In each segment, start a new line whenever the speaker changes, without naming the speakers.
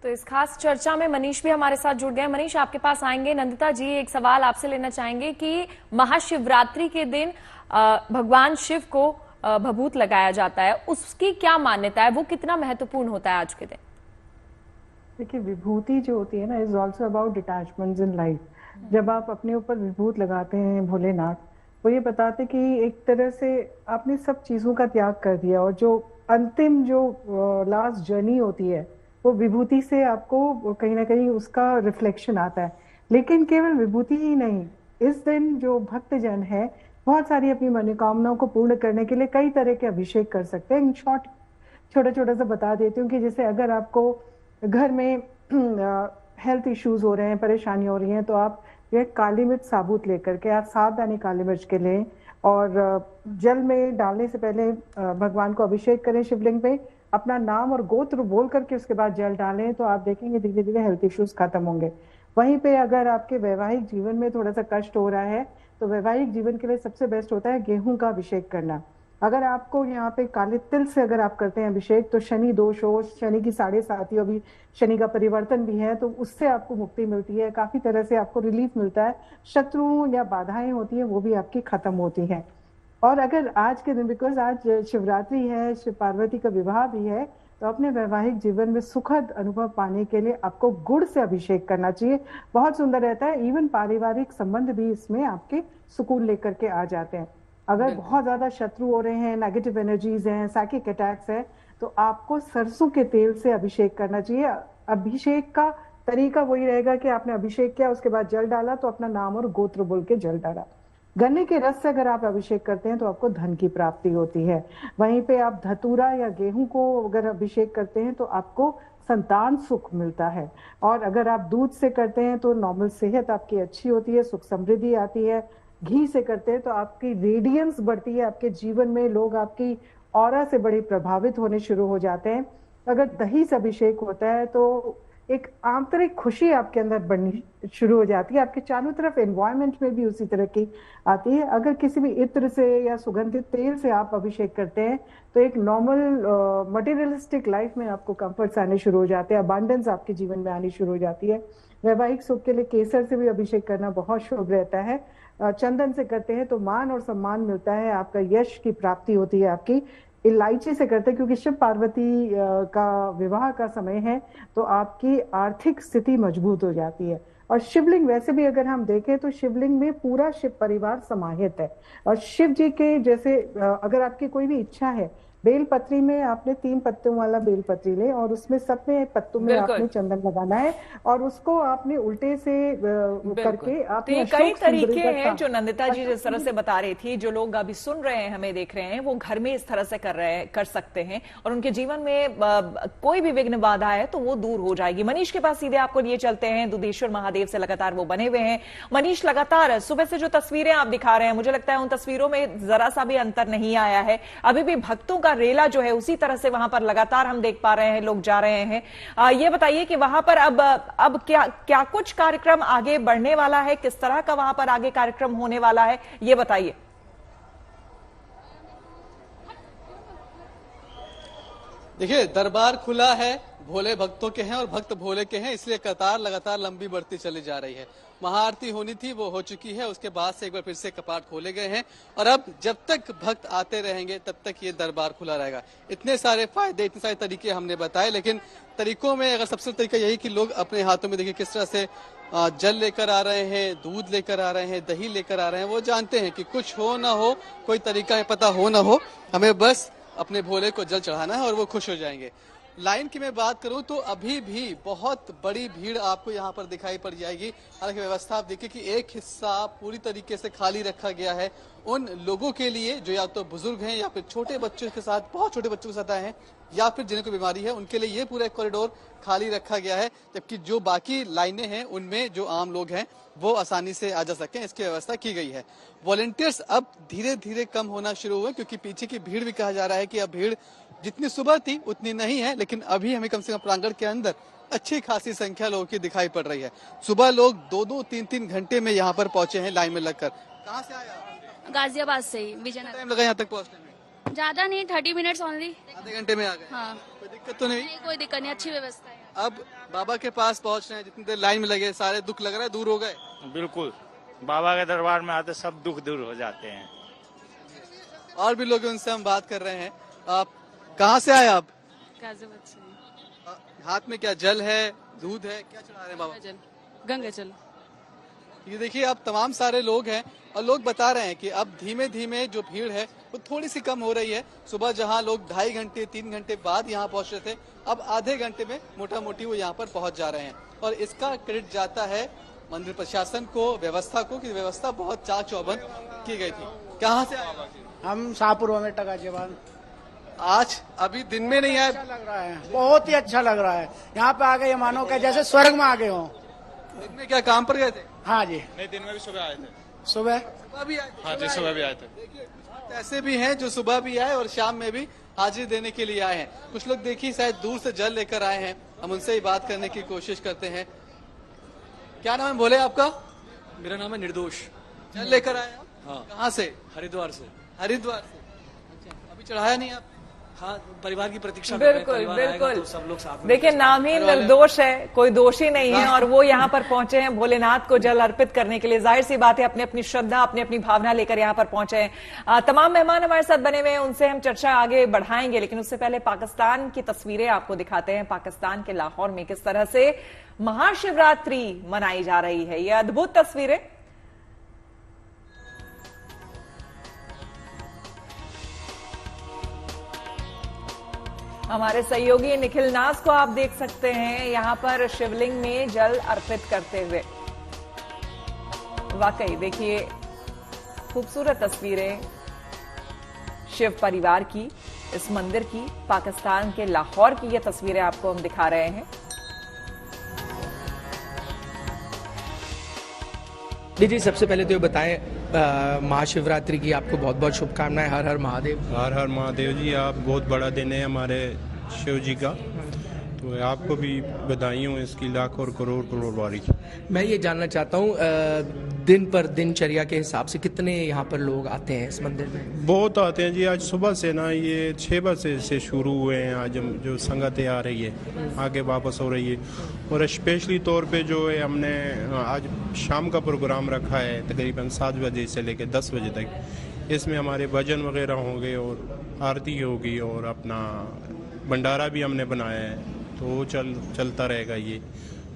तो इस खास चर्चा में मनीष भी हमारे साथ जुड़ गए। मनीष, आपके पास आएंगे। नंदिता जी, एक सवाल आपसे लेना चाहेंगे कि महाशिवरात्रि के दिन भगवान शिव को भभूत लगाया जाता है, उसकी क्या मान्यता है, वो कितना महत्वपूर्ण होता है आज के दिन?
देखिए, विभूति जो होती है ना is also about detachments in life. जब आप अपने ऊपर विभूत लगाते हैं भोलेनाथ, वो ये बताते कि एक तरह से आपने सब चीजों का त्याग कर दिया, और जो अंतिम जो लास्ट जर्नी होती है वो विभूति से आपको कहीं ना कहीं उसका रिफ्लेक्शन आता है। लेकिन केवल विभूति ही नहीं, इस दिन जो भक्तजन है बहुत सारी अपनी मनोकामनाओं को पूर्ण करने के लिए कई तरह के अभिषेक कर सकते हैं। इन शॉर्ट छोटा छोटा सा बता देती हूँ कि जैसे अगर आपको घर में हेल्थ इश्यूज हो रहे हैं, परेशानी हो रही है, तो आप ये काली मिर्च साबुत लेकर के आप 7 दाने काली मिर्च के लें और जल में डालने से पहले भगवान को अभिषेक करें शिवलिंग पे, अपना नाम और गोत्र बोल करके उसके बाद जल डालें, तो आप देखेंगे धीरे धीरे हेल्थ इश्यूज खत्म होंगे। वहीं पे अगर आपके वैवाहिक जीवन में थोड़ा सा कष्ट हो रहा है, तो वैवाहिक जीवन के लिए सबसे बेस्ट होता है गेहूं का अभिषेक करना। अगर आपको यहाँ पे काले तिल से अगर आप करते हैं अभिषेक, तो शनि दोष हो, शनि की 7.5 अभी शनि का परिवर्तन भी है, तो उससे आपको मुक्ति मिलती है, काफी तरह से आपको रिलीफ मिलता है, शत्रुओं या बाधाएं होती हैं वो भी आपकी खत्म होती हैं। और अगर आज के दिन, बिकॉज आज शिवरात्रि है, शिव पार्वती का विवाह भी है, तो अपने वैवाहिक जीवन में सुखद अनुभव पाने के लिए आपको गुड़ से अभिषेक करना चाहिए। बहुत सुंदर रहता है, इवन पारिवारिक संबंध भी इसमें आपके सुकून लेकर के आ जाते हैं। अगर बहुत ज्यादा शत्रु हो रहे हैं, नेगेटिव एनर्जीज हैं, साइकिक अटैक्स है, तो आपको सरसों के तेल से अभिषेक करना चाहिए। अभिषेक का तरीका वही रहेगा कि आपने अभिषेक किया, उसके बाद जल डाला, तो अपना नाम और गोत्र बोल के जल डाला। गन्ने के रस से अगर आप अभिषेक करते हैं तो आपको धन की प्राप्ति होती है। वहीं पे आप धतूरा या गेहूं को अगर अभिषेक करते हैं तो आपको संतान सुख मिलता है। और अगर आप दूध से करते हैं तो नॉर्मल सेहत आपकी अच्छी होती है, सुख समृद्धि आती है। घी से करते हैं तो आपकी रेडियंस बढ़ती है, आपके जीवन में लोग आपकी ऑरा से बड़े प्रभावित होने शुरू हो जाते हैं। अगर दही से अभिषेक होता है तो एक आंतरिक खुशी आपके अंदर बढ़नी शुरू हो जाती है, आपके चारों तरफ एनवायरनमेंट में भी उसी तरह की आती है। अगर किसी भी इत्र से या सुगंधित तेल से आप अभिषेक करते हैं तो एक नॉर्मल मटेरियलिस्टिक लाइफ में आपको कंफर्ट्स आने शुरू हो जाते हैं, अबांडेंस आपके जीवन में आनी शुरू हो जाती है। वैवाहिक सुख के लिए केसर से भी अभिषेक करना बहुत शुभ रहता है। चंदन से करते हैं तो मान और सम्मान मिलता है, आपका यश की प्राप्ति होती है आपकी। इलायची से करते हैं क्योंकि शिव पार्वती का विवाह का समय है, तो आपकी आर्थिक स्थिति मजबूत हो जाती है। और शिवलिंग वैसे भी अगर हम देखें तो शिवलिंग में पूरा शिव परिवार समाहित है। और शिव जी के जैसे अगर आपकी कोई भी इच्छा है, बेलपत्री में आपने 3 पत्तों वाला बेलपत्री ले और उसमें सब में पत्तों में आपने चंदन लगाना है और उसको आपने उल्टे से करके
तो ये कई तरीके हैं जो नंदिता जी जिस तरह से बता रही थी, जो लोग अभी सुन रहे हैं, हमें देख रहे हैं, वो घर में इस तरह से कर सकते हैं और उनके जीवन में कोई भी विघ्न बाधा है तो वो दूर हो जाएगी। मनीष के पास सीधे आपको लिए चलते हैं, दुधेश्वर महादेव से लगातार वो बने हुए हैं। मनीष, लगातार सुबह से जो तस्वीरें आप दिखा रहे हैं, मुझे लगता है उन तस्वीरों में जरा सा भी अंतर नहीं आया है। अभी भी भक्तों का रेला जो है उसी तरह से वहां पर लगातार हम देख पा रहे हैं, लोग जा रहे हैं। ये बताइए कि वहां पर अब क्या कुछ कार्यक्रम आगे बढ़ने वाला है, किस तरह का वहां पर आगे कार्यक्रम होने वाला है, ये बताइए।
देखिए, दरबार खुला है, भोले भक्तों के हैं और भक्त भोले के हैं, इसलिए कतार लगातार लंबी बढ़ती चली जा रही है। महाआरती होनी थी, वो हो चुकी है, उसके बाद से एक बार फिर से कपाट खोले गए हैं और अब जब तक भक्त आते रहेंगे तब तक ये दरबार खुला रहेगा। इतने सारे फायदे, इतने सारे तरीके हमने बताए, लेकिन तरीकों में अगर सबसे तरीका यही कि लोग अपने हाथों में देखिए किस तरह से जल लेकर आ रहे हैं, दूध लेकर आ रहे हैं, दही लेकर आ रहे हैं। वो जानते हैं कि कुछ हो ना हो, कोई तरीका है पता हो ना हो, हमें बस अपने भोले को जल चढ़ाना है और वो खुश हो जाएंगे। लाइन की मैं बात करूं तो अभी भी बहुत बड़ी भीड़ आपको यहां पर दिखाई पड़ जाएगी। हालांकि व्यवस्था आप देखिए कि एक हिस्सा पूरी तरीके से खाली रखा गया है उन लोगों के लिए जो या तो बुजुर्ग हैं या फिर छोटे बच्चों के साथ, बहुत छोटे बच्चों के साथ आए हैं या फिर जिन्हें कोई बीमारी है, उनके लिए ये पूरा कॉरिडोर खाली रखा गया है। जबकि जो बाकी लाइनें हैं उनमें जो आम लोग हैं वो आसानी से आ जा सकें, इसकी व्यवस्था की गई है। वॉलंटियर्स अब धीरे धीरे कम होना शुरू हुए क्योंकि पीछे की भीड़ भी कहा जा रहा है कि अब भीड़ जितनी सुबह थी उतनी नहीं है, लेकिन अभी हमें कम से कम प्रांगण के अंदर अच्छी खासी संख्या लोगों की दिखाई पड़ रही है। सुबह लोग 2-2, 3-3 घंटे में यहाँ पर पहुंचे हैं लाइन में लगकर। कहाँ से आए आप?
गाजियाबाद से ही, विजयनगर।
टाइम लगा यहाँ तक पहुँचने में?
ज्यादा नहीं, 30 मिनट्स ओनली।
आधे घंटे में आ गए?
हाँ।
कोई दिक्कत तो नहीं?
कोई दिक्कत नहीं, अच्छी व्यवस्था है।
अब बाबा के पास पहुंच रहे हैं, जितनी देर लाइन में लगे सारे दुख लग रहा है दूर हो गए।
बिल्कुल, बाबा के दरबार में आते सब दुख दूर हो जाते हैं।
और भी लोग हैं, उनसे हम बात कर रहे हैं। आप कहाँ से आए आप?
गाजियाबाद से।
हाथ में क्या जल है, दूध है, क्या चढ़ा रहे हैं बाबा?
जल, गंगा जल।
ये देखिए अब तमाम सारे लोग हैं और लोग बता रहे हैं कि अब धीमे धीमे जो भीड़ है वो थोड़ी सी कम हो रही है। सुबह जहां लोग 2.5 घंटे 3 घंटे बाद यहां पहुंच रहे थे, अब आधे घंटे में मोटा मोटी वो यहां पर पहुंच जा रहे हैं। और इसका क्रेडिट जाता है मंदिर प्रशासन को, व्यवस्था को, कि व्यवस्था बहुत चाक चौबंद की गई थी। कहाँ से आए?
हम शाहपुर में गाजियाबाद।
आज अभी दिन में नहीं आए?
अच्छा लग रहा है, बहुत ही अच्छा लग रहा है। यहाँ पे आ गए मानो कि जैसे स्वर्ग में आ गए हो।
दिन में क्या काम पर गए थे?
हाँ जी,
नहीं, दिन में भी सुबह आए थे।
सुबह
भी आए?
हाँ जी, सुबह भी आए थे।
देखिए कुछ ऐसे भी हैं जो सुबह भी आए और शाम में भी हाजिरी देने के लिए आए हैं। कुछ लोग देखिए शायद दूर से जल लेकर आए हैं, हम उनसे ही बात करने की कोशिश करते हैं। क्या नाम है भोले आपका?
मेरा नाम है निर्दोष।
जल लेकर आए आप?
हाँ।
कहाँ से?
हरिद्वार से।
हरिद्वार से। अच्छा, अभी चढ़ाया नहीं आप?
हाँ, परिवार की प्रतीक्षा कर रहे हैं,
बिल्कुल
परिवार आएगा
बिल्कुल।
तो सब लोग साथ में।
देखिए नाम ही निर्दोष है, कोई दोषी नहीं है और वो यहाँ पर पहुंचे हैं भोलेनाथ को जल अर्पित करने के लिए। जाहिर सी बात है अपनी अपनी श्रद्धा, अपनी अपनी भावना लेकर यहाँ पर पहुंचे हैं। तमाम मेहमान हमारे साथ बने हुए हैं, उनसे हम चर्चा आगे बढ़ाएंगे, लेकिन उससे पहले पाकिस्तान की तस्वीरें आपको दिखाते हैं। पाकिस्तान के लाहौर में किस तरह से महाशिवरात्रि मनाई जा रही है, ये अद्भुत तस्वीरें। हमारे सहयोगी निखिल नाज को आप देख सकते हैं यहां पर शिवलिंग में जल अर्पित करते हुए। वाकई देखिए खूबसूरत तस्वीरें शिव परिवार की, इस मंदिर की, पाकिस्तान के लाहौर की ये तस्वीरें आपको हम दिखा रहे हैं।
जी, सबसे पहले तो ये बताएं महाशिवरात्रि की आपको बहुत बहुत शुभकामनाएं। हर हर महादेव।
हर हर महादेव जी। आप बहुत बड़ा दिन है हमारे शिव जी का, तो आपको भी बधाई हो इसकी लाख और करोड़ करोड़ बारी।
मैं ये जानना चाहता हूँ दिन पर दिनचर्या के हिसाब से कितने यहाँ पर लोग आते हैं इस मंदिर में?
बहुत आते हैं जी। आज सुबह से ना ये 6 बजे से शुरू हुए हैं। आज हम जो संगतें आ रही है आगे वापस हो रही है, और स्पेशली तौर पे जो है हमने आज शाम का प्रोग्राम रखा है तकरीबन 7 बजे से लेकर 10 बजे तक। इसमें हमारे भजन वगैरह होंगे और आरती होगी और अपना भंडारा भी हमने बनाया है, तो वो चलता रहेगा ये।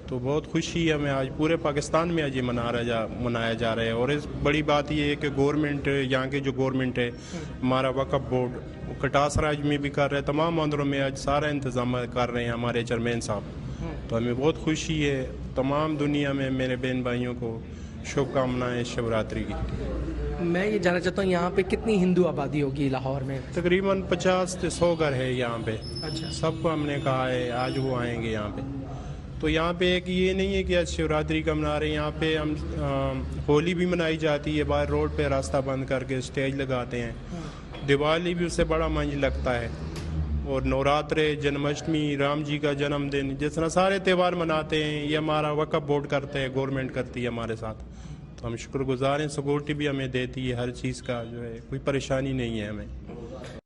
तो बहुत खुशी है हमें, आज पूरे पाकिस्तान में आज ये मनाया जा रहा है। और इस बड़ी बात ये है कि गवर्नमेंट, यहाँ के जो गवर्नमेंट है, हमारा वक्फ बोर्ड, कटास राज में भी कर रहे हैं, तमाम मंदिरों में आज सारा इंतजाम कर रहे हैं हमारे चेयरमैन साहब। तो हमें बहुत खुशी है। तमाम दुनिया में मेरे बहन भाइयों को शुभकामनाएं शिवरात्रि की।
मैं ये जानना चाहता हूँ यहाँ पे कितनी हिंदू आबादी होगी लाहौर में?
तकरीबन 50 से 100 घर है यहाँ पे।
अच्छा।
सबको हमने कहा है आज वो आएंगे यहाँ पे। तो यहाँ पे एक ये नहीं है कि आज शिवरात्रि का मना रहे हैं, यहाँ पे हम होली भी मनाई जाती है। बाहर रोड पे रास्ता बंद करके स्टेज लगाते हैं। दिवाली भी उससे बड़ा मंज लगता है। और नवरात्रे, जन्माष्टमी, राम जी का जन्मदिन, जिस तरह सारे त्यौहार मनाते हैं, ये हमारा वक्फ बोर्ड करते हैं, गवर्नमेंट करती है हमारे साथ। तो हम शुक्रगुजार हैं। सिक्योरिटी भी हमें देती है, हर चीज़ का जो है कोई परेशानी नहीं है हमें।